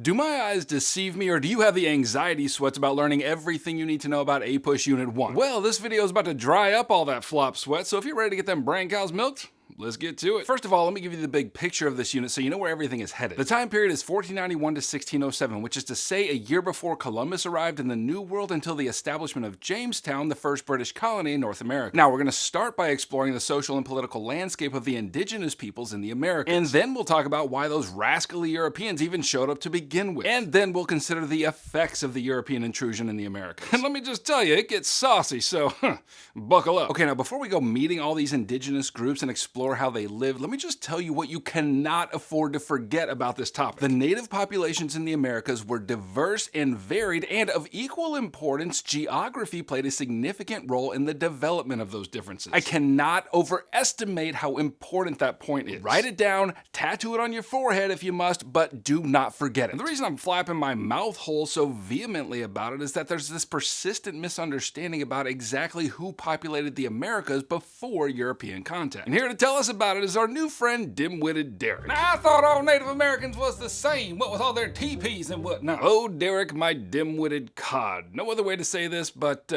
Do my eyes deceive me, or do you have the anxiety sweats about learning everything you need to know about APUSH Unit 1? Well, this video is about to dry up all that flop sweat, so if you're ready to get them brain cows milked, let's get to it. First of all, let me give you the big picture of this unit so you know where everything is headed. The time period is 1491 to 1607, which is to say a year before Columbus arrived in the New World until the establishment of Jamestown, the first British colony in North America. Now, we're going to start by exploring the social and political landscape of the indigenous peoples in the Americas. And then we'll talk about why those rascally Europeans even showed up to begin with. And then we'll consider the effects of the European intrusion in the Americas. And let me just tell you, it gets saucy, so buckle up. Okay, now before we go meeting all these indigenous groups and explore how they live, let me just tell you what you cannot afford to forget about this topic. The native populations in the Americas were diverse and varied, and of equal importance, geography played a significant role in the development of those differences. I cannot overestimate how important that point is. Write it down, tattoo it on your forehead if you must, but do not forget it. And the reason I'm flapping my mouth hole so vehemently about it is that there's this persistent misunderstanding about exactly who populated the Americas before European contact. And here to tell us about it is our new friend, dim-witted Derek. Now, I thought all Native Americans was the same, what with all their teepees and whatnot. Oh, Derek, my dim-witted cod. No other way to say this, but,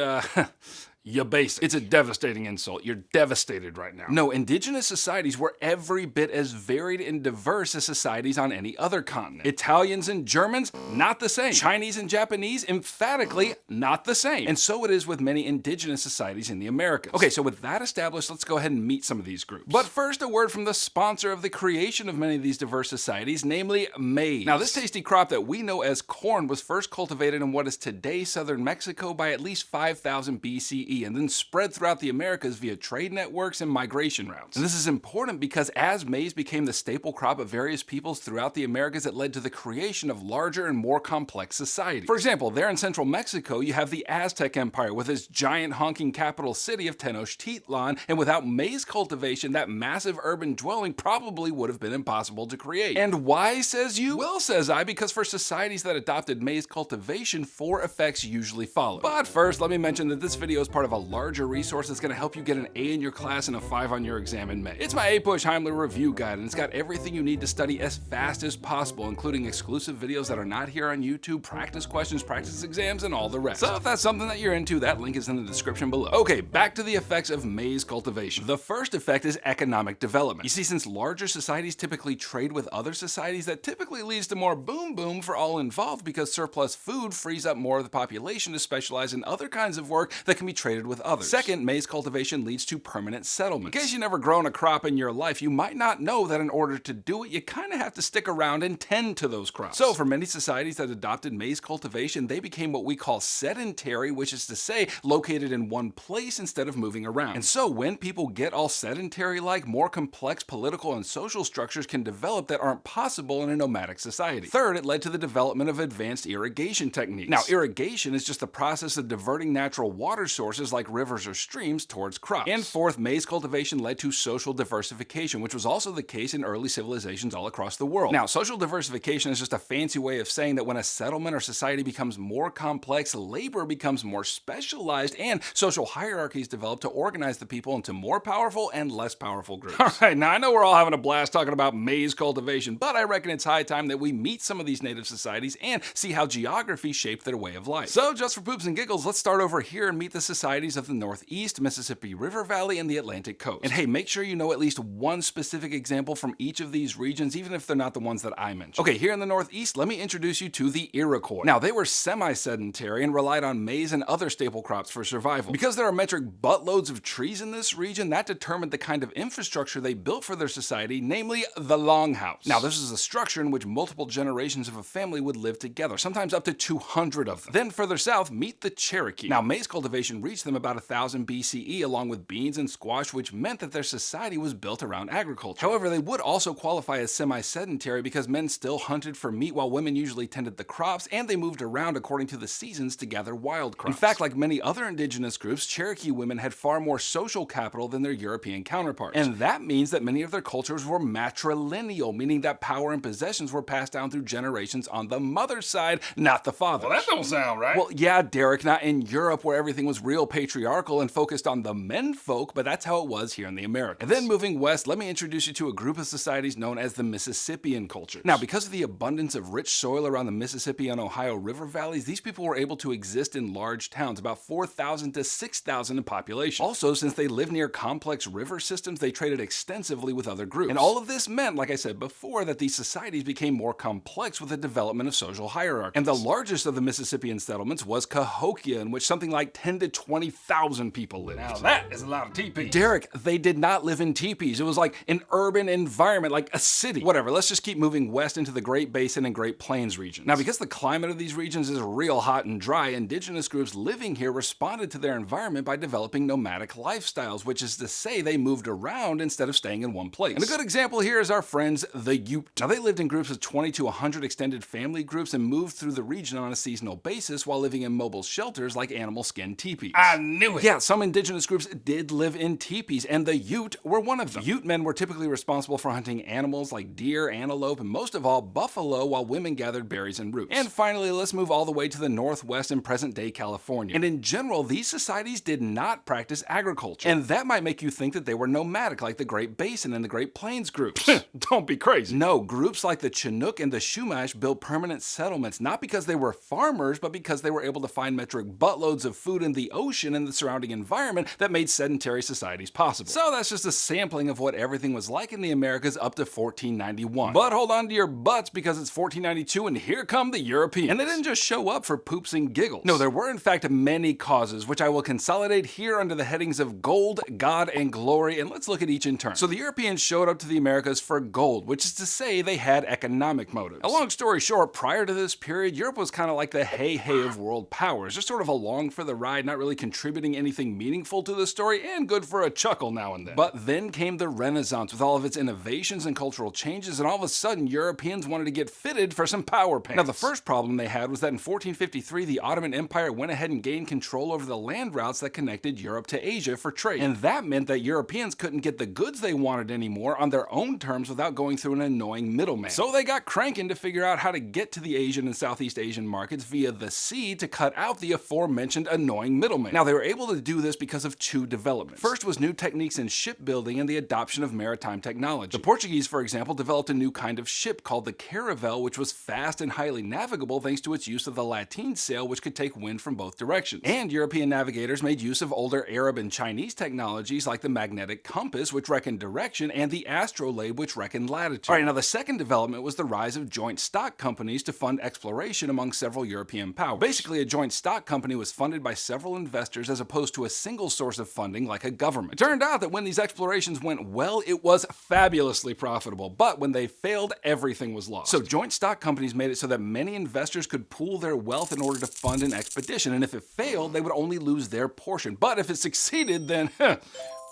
you're basic. It's a devastating insult. You're devastated right now. No, indigenous societies were every bit as varied and diverse as societies on any other continent. Italians and Germans, not the same. Chinese and Japanese, emphatically not the same. And so it is with many indigenous societies in the Americas. Okay, so with that established, let's go ahead and meet some of these groups. But first, a word from the sponsor of the creation of many of these diverse societies, namely maize. Now, this tasty crop that we know as corn was first cultivated in what is today southern Mexico by at least 5000 BCE. And then spread throughout the Americas via trade networks and migration routes. And this is important because as maize became the staple crop of various peoples throughout the Americas, it led to the creation of larger and more complex societies. For example, there in central Mexico, you have the Aztec Empire with its giant honking capital city of Tenochtitlan, and without maize cultivation, that massive urban dwelling probably would have been impossible to create. And why, says you? Well, says I, because for societies that adopted maize cultivation, 4 effects usually follow. But first, let me mention that this video is part of a larger resource that's going to help you get an A in your class and a 5 on your exam in May. It's my APUSH Heimler review guide, and it's got everything you need to study as fast as possible, including exclusive videos that are not here on YouTube, practice questions, practice exams, and all the rest. So if that's something that you're into, that link is in the description below. Okay, back to the effects of maize cultivation. The first effect is economic development. You see, since larger societies typically trade with other societies, that typically leads to more boom for all involved because surplus food frees up more of the population to specialize in other kinds of work that can be traded with others. Second, maize cultivation leads to permanent settlements. In case you've never grown a crop in your life, you might not know that in order to do it, you kind of have to stick around and tend to those crops. So for many societies that adopted maize cultivation, they became what we call sedentary, which is to say, located in one place instead of moving around. And so when people get all sedentary-like, more complex political and social structures can develop that aren't possible in a nomadic society. Third, it led to the development of advanced irrigation techniques. Now, irrigation is just the process of diverting natural water sources like rivers or streams towards crops. And fourth, maize cultivation led to social diversification, which was also the case in early civilizations all across the world. Now, social diversification is just a fancy way of saying that when a settlement or society becomes more complex, labor becomes more specialized, and social hierarchies develop to organize the people into more powerful and less powerful groups. All right, now I know we're all having a blast talking about maize cultivation, but I reckon it's high time that we meet some of these native societies and see how geography shaped their way of life. So just for poops and giggles, let's start over here and meet the societies of the Northeast, Mississippi River Valley, and the Atlantic coast. And hey, make sure you know at least one specific example from each of these regions, even if they're not the ones that I mentioned. Okay, here in the Northeast, let me introduce you to the Iroquois. Now, they were semi-sedentary and relied on maize and other staple crops for survival. Because there are metric buttloads of trees in this region, that determined the kind of infrastructure they built for their society, namely the longhouse. Now, this is a structure in which multiple generations of a family would live together, sometimes up to 200 of them. Then further south, meet the Cherokee. Now, maize cultivation reached them about 1000 BCE along with beans and squash, which meant that their society was built around agriculture. However, they would also qualify as semi-sedentary because men still hunted for meat while women usually tended the crops, and they moved around according to the seasons to gather wild crops. In fact, like many other indigenous groups, Cherokee women had far more social capital than their European counterparts. And that means that many of their cultures were matrilineal, meaning that power and possessions were passed down through generations on the mother's side, not the father. Well, that don't sound right. Well, yeah, Derek, not in Europe where everything was real patriarchal and focused on the menfolk, but that's how it was here in the Americas. And then moving west, let me introduce you to a group of societies known as the Mississippian cultures. Now, because of the abundance of rich soil around the Mississippi and Ohio River valleys, these people were able to exist in large towns, about 4,000 to 6,000 in population. Also, since they lived near complex river systems, they traded extensively with other groups. And all of this meant, like I said before, that these societies became more complex with the development of social hierarchies. And the largest of the Mississippian settlements was Cahokia, in which something like 10 to 20,000 people lived. Now that is a lot of teepees. Derek, they did not live in teepees. It was like an urban environment, like a city. Whatever, let's just keep moving west into the Great Basin and Great Plains regions. Now, because the climate of these regions is real hot and dry, indigenous groups living here responded to their environment by developing nomadic lifestyles, which is to say they moved around instead of staying in one place. And a good example here is our friends, the Ute. Now, they lived in groups of 20 to 100 extended family groups and moved through the region on a seasonal basis while living in mobile shelters like animal skin teepees. I knew it! Yeah, some indigenous groups did live in teepees, and the Ute were one of them. Ute men were typically responsible for hunting animals like deer, antelope, and most of all, buffalo, while women gathered berries and roots. And finally, let's move all the way to the northwest in present-day California. And in general, these societies did not practice agriculture. And that might make you think that they were nomadic, like the Great Basin and the Great Plains groups. Don't be crazy. No, groups like the Chinook and the Chumash built permanent settlements, not because they were farmers, but because they were able to find metric buttloads of food in the ocean and the surrounding environment that made sedentary societies possible. So that's just a sampling of what everything was like in the Americas up to 1491. But hold on to your butts, because it's 1492 and here come the Europeans. And they didn't just show up for poops and giggles. No, there were in fact many causes, which I will consolidate here under the headings of gold, God, and glory, and let's look at each in turn. So the Europeans showed up to the Americas for gold, which is to say they had economic motives. A long story short, prior to this period, Europe was kind of like the hey-hey of world powers, just sort of along for the ride, not really contributing anything meaningful to the story, and good for a chuckle now and then. But then came the Renaissance with all of its innovations and cultural changes, and all of a sudden Europeans wanted to get fitted for some power pants. Now, the first problem they had was that in 1453, the Ottoman Empire went ahead and gained control over the land routes that connected Europe to Asia for trade. And that meant that Europeans couldn't get the goods they wanted anymore on their own terms without going through an annoying middleman. So they got cranking to figure out how to get to the Asian and Southeast Asian markets via the sea to cut out the aforementioned annoying middleman. Now, they were able to do this because of two developments. First was new techniques in shipbuilding and the adoption of maritime technology. The Portuguese, for example, developed a new kind of ship called the caravel, which was fast and highly navigable thanks to its use of the lateen sail, which could take wind from both directions. And European navigators made use of older Arab and Chinese technologies like the magnetic compass, which reckoned direction, and the astrolabe, which reckoned latitude. Alright, now the second development was the rise of joint stock companies to fund exploration among several European powers. Basically, a joint stock company was funded by several investors as opposed to a single source of funding like a government. It turned out that when these explorations went well, it was fabulously profitable, but when they failed, everything was lost. So joint stock companies made it so that many investors could pool their wealth in order to fund an expedition, and if it failed, they would only lose their portion. But if it succeeded, then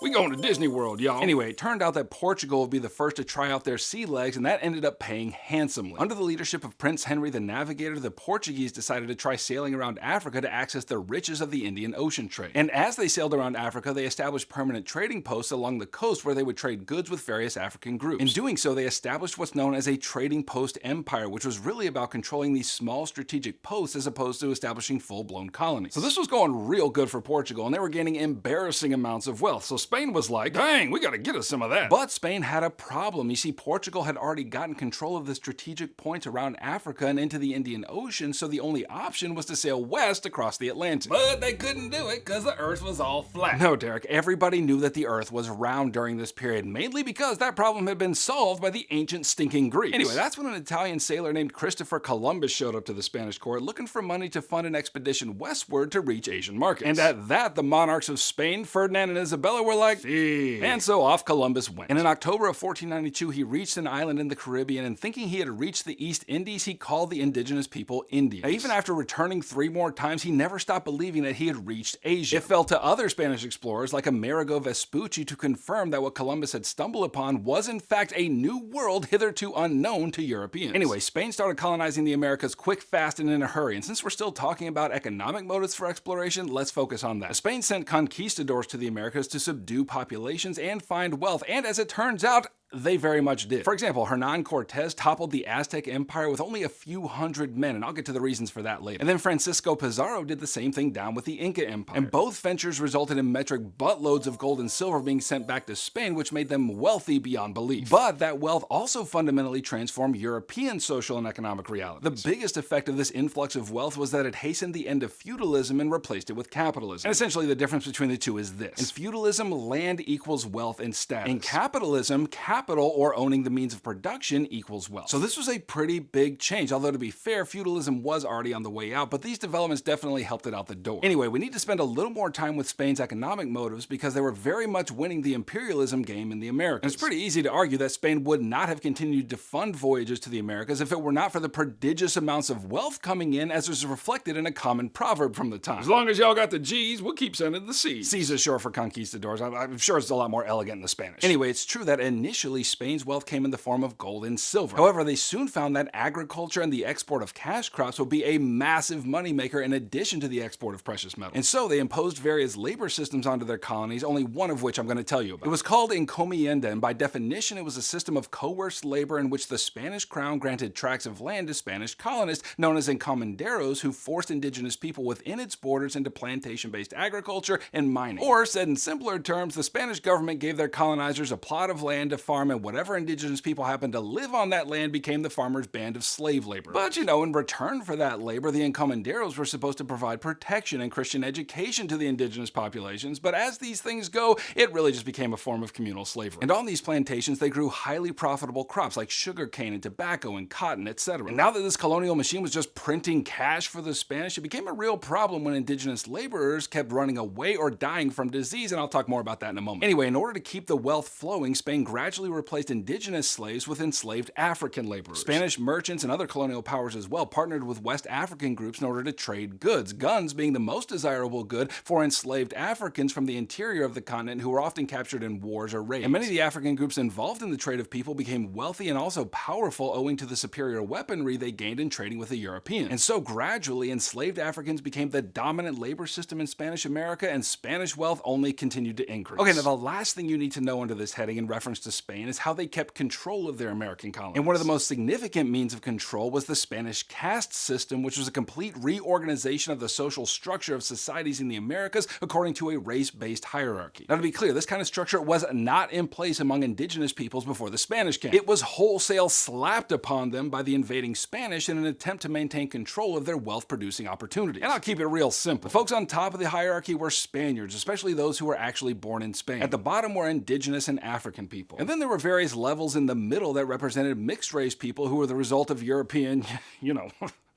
we going to Disney World, y'all. Anyway, it turned out that Portugal would be the first to try out their sea legs, and that ended up paying handsomely. Under the leadership of Prince Henry the Navigator, the Portuguese decided to try sailing around Africa to access the riches of the Indian Ocean trade. And as they sailed around Africa, they established permanent trading posts along the coast where they would trade goods with various African groups. In doing so, they established what's known as a trading post empire, which was really about controlling these small strategic posts as opposed to establishing full-blown colonies. So this was going real good for Portugal, and they were gaining embarrassing amounts of wealth. So Spain was like, dang, we gotta get us some of that. But Spain had a problem. You see, Portugal had already gotten control of the strategic points around Africa and into the Indian Ocean, so the only option was to sail west across the Atlantic. But they couldn't do it because the earth was all flat. No, Derek, everybody knew that the earth was round during this period, mainly because that problem had been solved by the ancient stinking Greeks. Anyway, that's when an Italian sailor named Christopher Columbus showed up to the Spanish court looking for money to fund an expedition westward to reach Asian markets. And at that, the monarchs of Spain, Ferdinand and Isabella, were like, and so off Columbus went. And in October of 1492, he reached an island in the Caribbean, and thinking he had reached the East Indies, he called the indigenous people Indians. Now, even after returning 3 more times, he never stopped believing that he had reached Asia. It fell to other Spanish explorers like Amerigo Vespucci to confirm that what Columbus had stumbled upon was in fact a new world hitherto unknown to Europeans. Anyway, Spain started colonizing the Americas quick, fast, and in a hurry, and since we're still talking about economic motives for exploration, let's focus on that. Spain sent conquistadors to the Americas to subdue populations and find wealth, and as it turns out, They very much did. For example, Hernan Cortez toppled the Aztec Empire with only a few hundred men, and I'll get to the reasons for that later. And then Francisco Pizarro did the same thing down with the Inca Empire. And both ventures resulted in metric buttloads of gold and silver being sent back to Spain, which made them wealthy beyond belief. But that wealth also fundamentally transformed European social and economic reality. The biggest effect of this influx of wealth was that it hastened the end of feudalism and replaced it with capitalism. And essentially the difference between the two is this. In feudalism, land equals wealth and status. In capitalism, capital, or owning the means of production, equals wealth. So this was a pretty big change, although to be fair, feudalism was already on the way out, but these developments definitely helped it out the door. Anyway, we need to spend a little more time with Spain's economic motives because they were very much winning the imperialism game in the Americas. And it's pretty easy to argue that Spain would not have continued to fund voyages to the Americas if it were not for the prodigious amounts of wealth coming in, as is reflected in a common proverb from the time. As long as y'all got the G's, we'll keep sending the C's. C's is short for conquistadors. I'm sure it's a lot more elegant in the Spanish. Anyway, it's true that initially Spain's wealth came in the form of gold and silver. However, they soon found that agriculture and the export of cash crops would be a massive moneymaker in addition to the export of precious metals. And so they imposed various labor systems onto their colonies, only one of which I'm going to tell you about. It was called encomienda, and by definition it was a system of coerced labor in which the Spanish crown granted tracts of land to Spanish colonists, known as encomenderos, who forced indigenous people within its borders into plantation-based agriculture and mining. Or, said in simpler terms, the Spanish government gave their colonizers a plot of land to farm, and whatever indigenous people happened to live on that land became the farmer's band of slave labor. But in return for that labor, the encomenderos were supposed to provide protection and Christian education to the indigenous populations, but as these things go, it really just became a form of communal slavery. And on these plantations, they grew highly profitable crops like sugarcane and tobacco and cotton, etc. And now that this colonial machine was just printing cash for the Spanish, it became a real problem when indigenous laborers kept running away or dying from disease, and I'll talk more about that in a moment. Anyway, in order to keep the wealth flowing, Spain gradually replaced indigenous slaves with enslaved African laborers. Spanish merchants and other colonial powers as well partnered with West African groups in order to trade goods, guns being the most desirable good for enslaved Africans from the interior of the continent who were often captured in wars or raids. And many of the African groups involved in the trade of people became wealthy and also powerful owing to the superior weaponry they gained in trading with the Europeans. And so gradually, enslaved Africans became the dominant labor system in Spanish America, and Spanish wealth only continued to increase. Okay, now the last thing you need to know under this heading in reference to Spain is how they kept control of their American colonies. And one of the most significant means of control was the Spanish caste system, which was a complete reorganization of the social structure of societies in the Americas according to a race-based hierarchy. Now, to be clear, this kind of structure was not in place among indigenous peoples before the Spanish came. It was wholesale slapped upon them by the invading Spanish in an attempt to maintain control of their wealth-producing opportunities. And I'll keep it real simple. The folks on top of the hierarchy were Spaniards, especially those who were actually born in Spain. At the bottom were indigenous and African people. And then there were various levels in the middle that represented mixed-race people who were the result of European,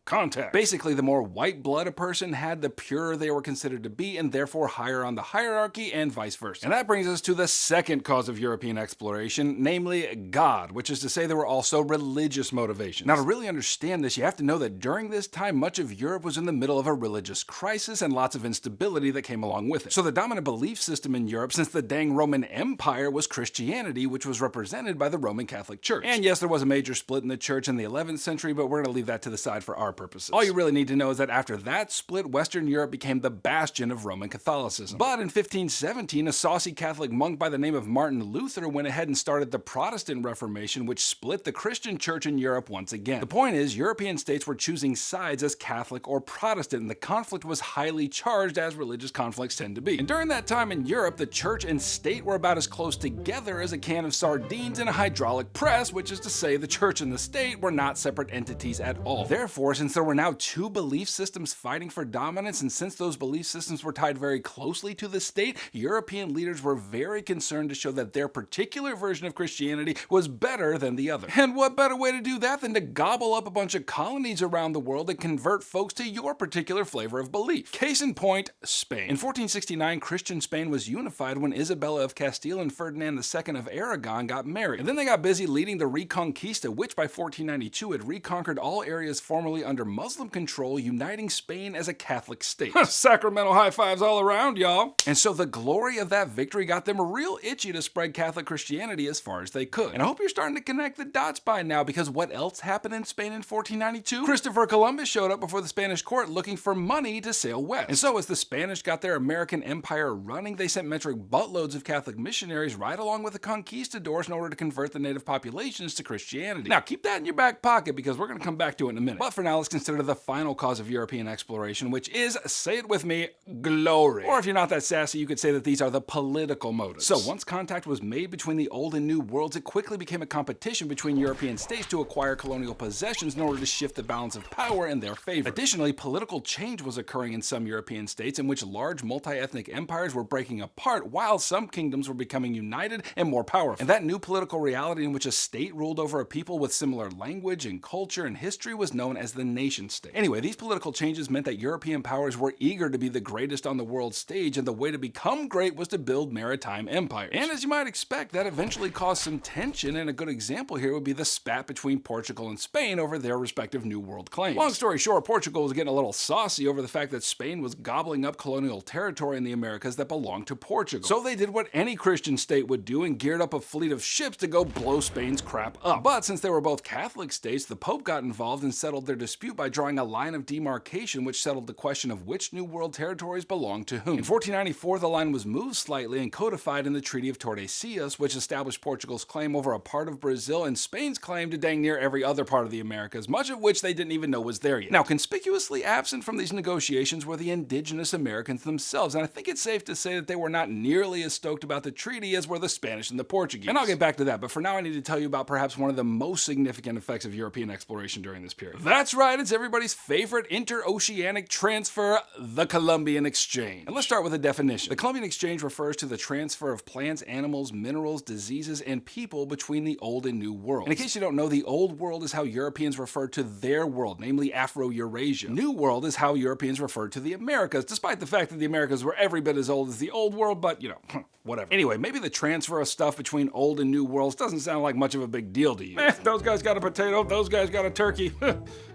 contact. Basically, the more white blood a person had, the purer they were considered to be, and therefore higher on the hierarchy, and vice versa. And that brings us to the second cause of European exploration, namely God, which is to say there were also religious motivations. Now, to really understand this, you have to know that during this time, much of Europe was in the middle of a religious crisis and lots of instability that came along with it. So the dominant belief system in Europe since the dang Roman Empire was Christianity, which was represented by the Roman Catholic Church. And yes, there was a major split in the church in the 11th century, but we're going to leave that to the side for our purposes. All you really need to know is that after that split, Western Europe became the bastion of Roman Catholicism. But in 1517, a saucy Catholic monk by the name of Martin Luther went ahead and started the Protestant Reformation, which split the Christian church in Europe once again. The point is, European states were choosing sides as Catholic or Protestant, and the conflict was highly charged, as religious conflicts tend to be. And during that time in Europe, the church and state were about as close together as a can of sardines in a hydraulic press, which is to say the church and the state were not separate entities at all. Therefore, since there were now two belief systems fighting for dominance, and since those belief systems were tied very closely to the state, European leaders were very concerned to show that their particular version of Christianity was better than the other. And what better way to do that than to gobble up a bunch of colonies around the world and convert folks to your particular flavor of belief? Case in point, Spain. In 1469, Christian Spain was unified when Isabella of Castile and Ferdinand II of Aragon got married. And then they got busy leading the Reconquista, which by 1492 had reconquered all areas formerly under Muslim control, uniting Spain as a Catholic state. Sacramento high fives all around, y'all. And so the glory of that victory got them real itchy to spread Catholic Christianity as far as they could. And I hope you're starting to connect the dots by now, because what else happened in Spain in 1492? Christopher Columbus showed up before the Spanish court looking for money to sail west. And so as the Spanish got their American empire running, they sent metric buttloads of Catholic missionaries right along with the conquistadors in order to convert the native populations to Christianity. Now keep that in your back pocket, because we're going to come back to it in a minute. But for now, let's consider the final cause of European exploration, which is, say it with me, glory. Or if you're not that sassy, you could say that these are the political motives. So once contact was made between the old and new worlds, it quickly became a competition between European states to acquire colonial possessions in order to shift the balance of power in their favor. Additionally, political change was occurring in some European states in which large multi-ethnic empires were breaking apart, while some kingdoms were becoming united and more powerful. And that new political reality in which a state ruled over a people with similar language and culture and history was known as the nation state. Anyway, these political changes meant that European powers were eager to be the greatest on the world stage, and the way to become great was to build maritime empires. And as you might expect, that eventually caused some tension, and a good example here would be the spat between Portugal and Spain over their respective New World claims. Long story short, Portugal was getting a little saucy over the fact that Spain was gobbling up colonial territory in the Americas that belonged to Portugal. So they did what any Christian state would do and geared up a fleet of ships to go blow Spain's crap up. But since they were both Catholic states, the Pope got involved and settled their dispute by drawing a line of demarcation which settled the question of which New World territories belonged to whom. In 1494, the line was moved slightly and codified in the Treaty of Tordesillas, which established Portugal's claim over a part of Brazil and Spain's claim to dang near every other part of the Americas, much of which they didn't even know was there yet. Now, conspicuously absent from these negotiations were the indigenous Americans themselves, and I think it's safe to say that they were not nearly as stoked about the treaty as were the Spanish and the Portuguese. And I'll get back to that, but for now I need to tell you about perhaps one of the most significant effects of European exploration during this period. That's right, it's everybody's favorite interoceanic transfer, the Columbian Exchange. And let's start with a definition. The Columbian Exchange refers to the transfer of plants, animals, minerals, diseases, and people between the old and new world. And in case you don't know, the old world is how Europeans referred to their world, namely Afro-Eurasia. New world is how Europeans referred to the Americas, despite the fact that the Americas were every bit as old as the old world, but you know, whatever. Anyway, maybe the transfer of stuff between old and new worlds doesn't sound like much of a big deal to you. Those guys got a potato, those guys got a turkey.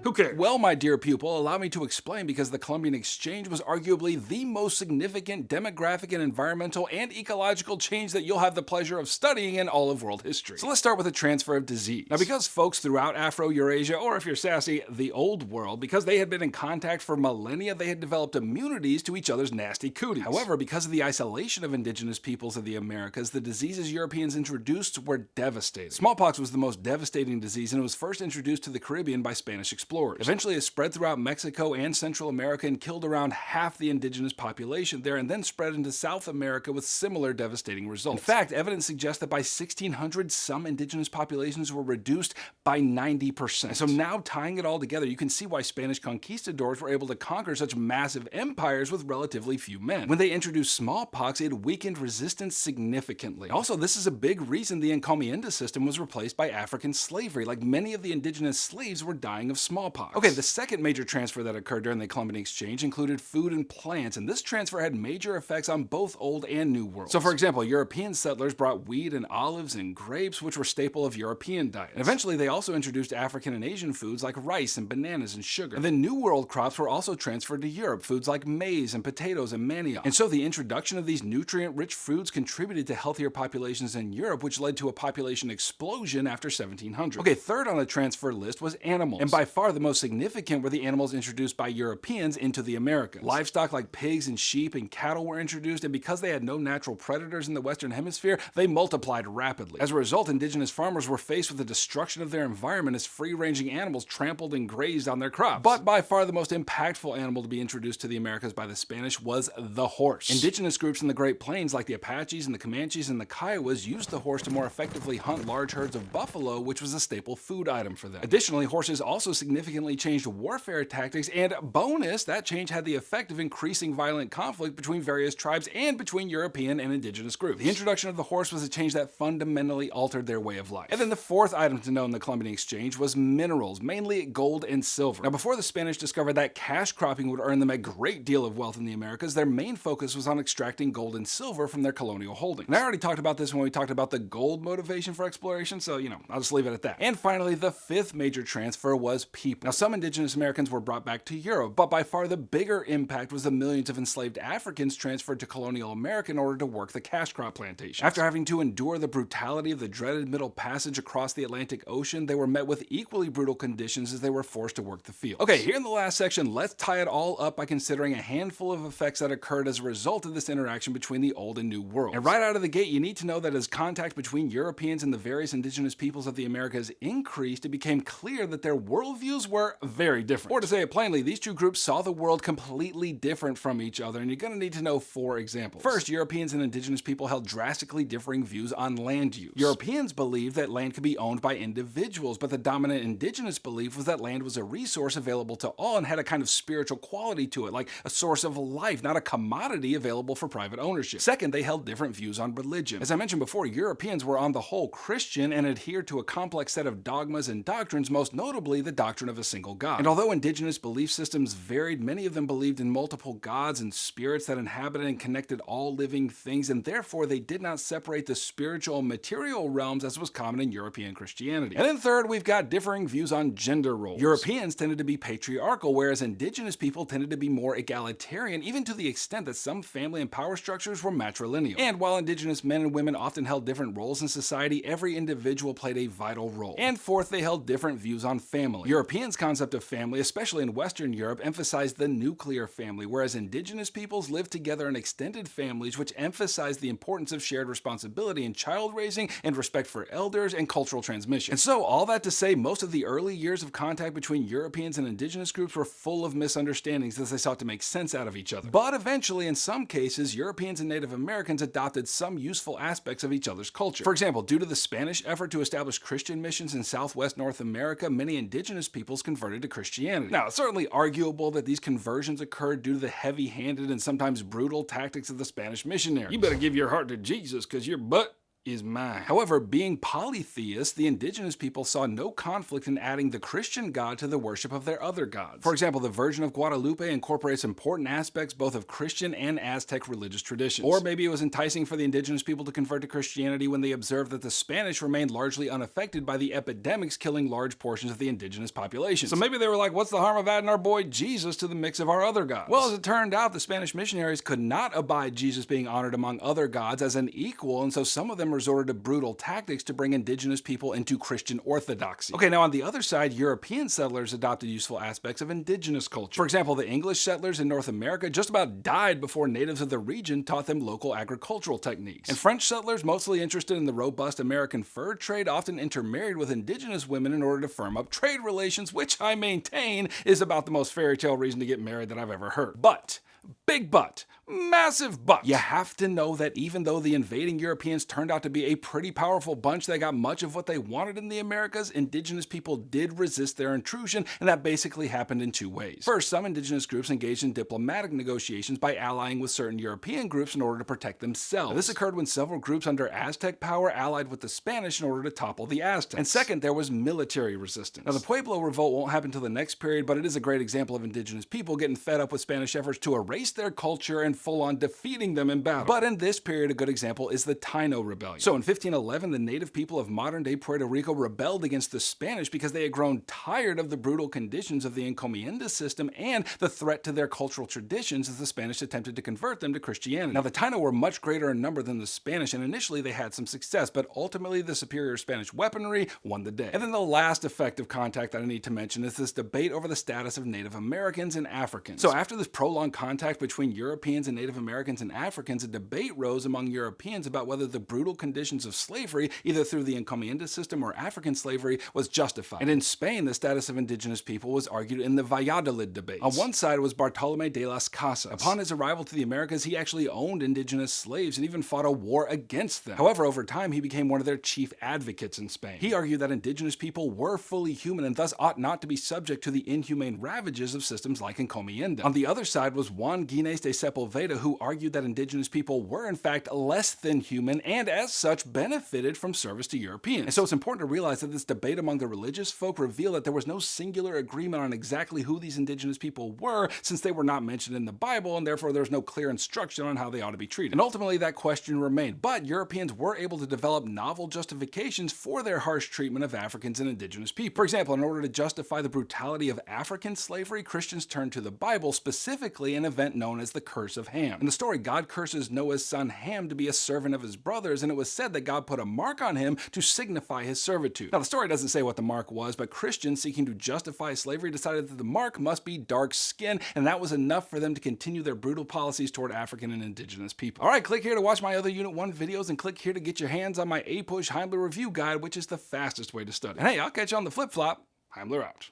Who cares? Well, my dear pupil, allow me to explain, because the Columbian Exchange was arguably the most significant demographic and environmental and ecological change that you'll have the pleasure of studying in all of world history. So let's start with the transfer of disease. Now, because folks throughout Afro-Eurasia, or if you're sassy, the old world, because they had been in contact for millennia, they had developed immunities to each other's nasty cooties. However, because of the isolation of indigenous peoples of the Americas, the diseases Europeans introduced were devastating. Smallpox was the most devastating disease, and it was first introduced to the Caribbean by Spanish explorers. Eventually, it spread throughout Mexico and Central America and killed around half the indigenous population there, and then spread into South America with similar devastating results. In fact, evidence suggests that by 1600, some indigenous populations were reduced by 90%. And so now, tying it all together, you can see why Spanish conquistadors were able to conquer such massive empires with relatively few men. When they introduced smallpox, it weakened resistance significantly. Also, this is a big reason the encomienda system was replaced by African slavery. Like, many of the indigenous slaves were dying of smallpox. Okay, the second major transfer that occurred during the Columbian Exchange included food and plants, and this transfer had major effects on both old and new worlds. So for example, European settlers brought wheat and olives and grapes, which were staple of European diets. And eventually they also introduced African and Asian foods like rice and bananas and sugar. And then New World crops were also transferred to Europe, foods like maize and potatoes and manioc. And so the introduction of these nutrient-rich foods contributed to healthier populations in Europe, which led to a population explosion after 1700. Okay, third on the transfer list was animals. And by far the most significant were the animals introduced by Europeans into the Americas. Livestock like pigs and sheep and cattle were introduced, and because they had no natural predators in the Western Hemisphere, they multiplied rapidly. As a result, indigenous farmers were faced with the destruction of their environment as free-ranging animals trampled and grazed on their crops. But by far the most impactful animal to be introduced to the Americas by the Spanish was the horse. Indigenous groups in the Great Plains like the Apaches and the Comanches and the Kiowas used the horse to more effectively hunt large herds of buffalo, which was a staple food item for them. Additionally, horses also significantly changed warfare tactics, and bonus, that change had the effect of increasing violent conflict between various tribes and between European and indigenous groups. The introduction of the horse was a change that fundamentally altered their way of life. And then the fourth item to know in the Columbian Exchange was minerals, mainly gold and silver. Now, before the Spanish discovered that cash cropping would earn them a great deal of wealth in the Americas, their main focus was on extracting gold and silver from their colonial holdings. And I already talked about this when we talked about the gold motivation for exploration, so, I'll just leave it at that. And finally, the fifth major transfer was people. Now, some indigenous Americans were brought back to Europe, but by far the bigger impact was the millions of enslaved Africans transferred to colonial America in order to work the cash crop plantations. After having to endure the brutality of the dreaded Middle Passage across the Atlantic Ocean, they were met with equally brutal conditions as they were forced to work the fields. Okay, here in the last section, let's tie it all up by considering a handful of effects that occurred as a result of this interaction between the Old and New Worlds. And right out of the gate, you need to know that as contact between Europeans and the various indigenous peoples of the Americas increased, it became clear that their worldviews were very different. Or to say it plainly, these two groups saw the world completely different from each other, and you're going to need to know 4 examples. First, Europeans and indigenous people held drastically differing views on land use. Europeans believed that land could be owned by individuals, but the dominant indigenous belief was that land was a resource available to all and had a kind of spiritual quality to it, like a source of life, not a commodity available for private ownership. Second, they held different views on religion. As I mentioned before, Europeans were on the whole Christian and adhered to a complex set of dogmas and doctrines, most notably the doctrine of a single God. And although indigenous belief systems varied, many of them believed in multiple gods and spirits that inhabited and connected all living things, and therefore they did not separate the spiritual and material realms as was common in European Christianity. And then third, we've got differing views on gender roles. Europeans tended to be patriarchal, whereas indigenous people tended to be more egalitarian, even to the extent that some family and power structures were matrilineal. And while indigenous men and women often held different roles in society, every individual played a vital role. And fourth, they held different views on family. Europeans' concept of family, especially in Western Europe, emphasized the nuclear family, whereas indigenous peoples lived together in extended families, which emphasized the importance of shared responsibility in child raising and respect for elders and cultural transmission. And so, all that to say, most of the early years of contact between Europeans and indigenous groups were full of misunderstandings as they sought to make sense out of each other. But eventually, in some cases, Europeans and Native Americans adopted some useful aspects of each other's culture. For example, due to the Spanish effort to establish Christian missions in Southwest North America, many indigenous peoples converted to Christianity. Now, it's certainly arguable that these conversions occurred due to the heavy-handed and sometimes brutal tactics of the Spanish missionaries. You better give your heart to Jesus, because your butt is mine. However, being polytheists, the indigenous people saw no conflict in adding the Christian God to the worship of their other gods. For example, the Virgin of Guadalupe incorporates important aspects both of Christian and Aztec religious traditions. Or maybe it was enticing for the indigenous people to convert to Christianity when they observed that the Spanish remained largely unaffected by the epidemics killing large portions of the indigenous population. So maybe they were like, what's the harm of adding our boy Jesus to the mix of our other gods? Well, as it turned out, the Spanish missionaries could not abide Jesus being honored among other gods as an equal, and so some of them resorted to brutal tactics to bring indigenous people into Christian orthodoxy. Okay, now on the other side, European settlers adopted useful aspects of indigenous culture. For example, the English settlers in North America just about died before natives of the region taught them local agricultural techniques. And French settlers, mostly interested in the robust American fur trade, often intermarried with indigenous women in order to firm up trade relations, which I maintain is about the most fairy tale reason to get married that I've ever heard. But, big but, massive but, you have to know that even though the invading Europeans turned out to be a pretty powerful bunch that got much of what they wanted in the Americas, indigenous people did resist their intrusion, and that basically happened in 2 ways. First, some indigenous groups engaged in diplomatic negotiations by allying with certain European groups in order to protect themselves. Now, this occurred when several groups under Aztec power allied with the Spanish in order to topple the Aztecs. And second, there was military resistance. Now, the Pueblo Revolt won't happen until the next period, but it is a great example of indigenous people getting fed up with Spanish efforts to erase their culture and full-on defeating them in battle. But in this period, a good example is the Taino Rebellion. So in 1511, the native people of modern-day Puerto Rico rebelled against the Spanish because they had grown tired of the brutal conditions of the encomienda system and the threat to their cultural traditions as the Spanish attempted to convert them to Christianity. Now, the Taino were much greater in number than the Spanish, and initially they had some success, but ultimately the superior Spanish weaponry won the day. And then the last effect of contact that I need to mention is this debate over the status of Native Americans and Africans. So after this prolonged contact between Europeans and Native Americans and Africans, a debate rose among Europeans about whether the brutal conditions of slavery, either through the encomienda system or African slavery, was justified. And in Spain, the status of indigenous people was argued in the Valladolid debate. On one side was Bartolomé de las Casas. Upon his arrival to the Americas, he actually owned indigenous slaves and even fought a war against them. However, over time, he became one of their chief advocates in Spain. He argued that indigenous people were fully human and thus ought not to be subject to the inhumane ravages of systems like encomienda. On the other side was Juan Juan Gines de Sepulveda, who argued that indigenous people were in fact less than human and as such benefited from service to Europeans. And so it's important to realize that this debate among the religious folk revealed that there was no singular agreement on exactly who these indigenous people were, since they were not mentioned in the Bible, and therefore there's no clear instruction on how they ought to be treated. And ultimately that question remained, but Europeans were able to develop novel justifications for their harsh treatment of Africans and indigenous people. For example, in order to justify the brutality of African slavery, Christians turned to the Bible, specifically an event known as the Curse of Ham. In the story, God curses Noah's son Ham to be a servant of his brothers, and it was said that God put a mark on him to signify his servitude. Now, the story doesn't say what the mark was, but Christians seeking to justify slavery decided that the mark must be dark skin, and that was enough for them to continue their brutal policies toward African and indigenous people. Alright, click here to watch my other Unit 1 videos, and click here to get your hands on my APUSH Heimler review guide, which is the fastest way to study. And hey, I'll catch you on the flip-flop. Heimler out.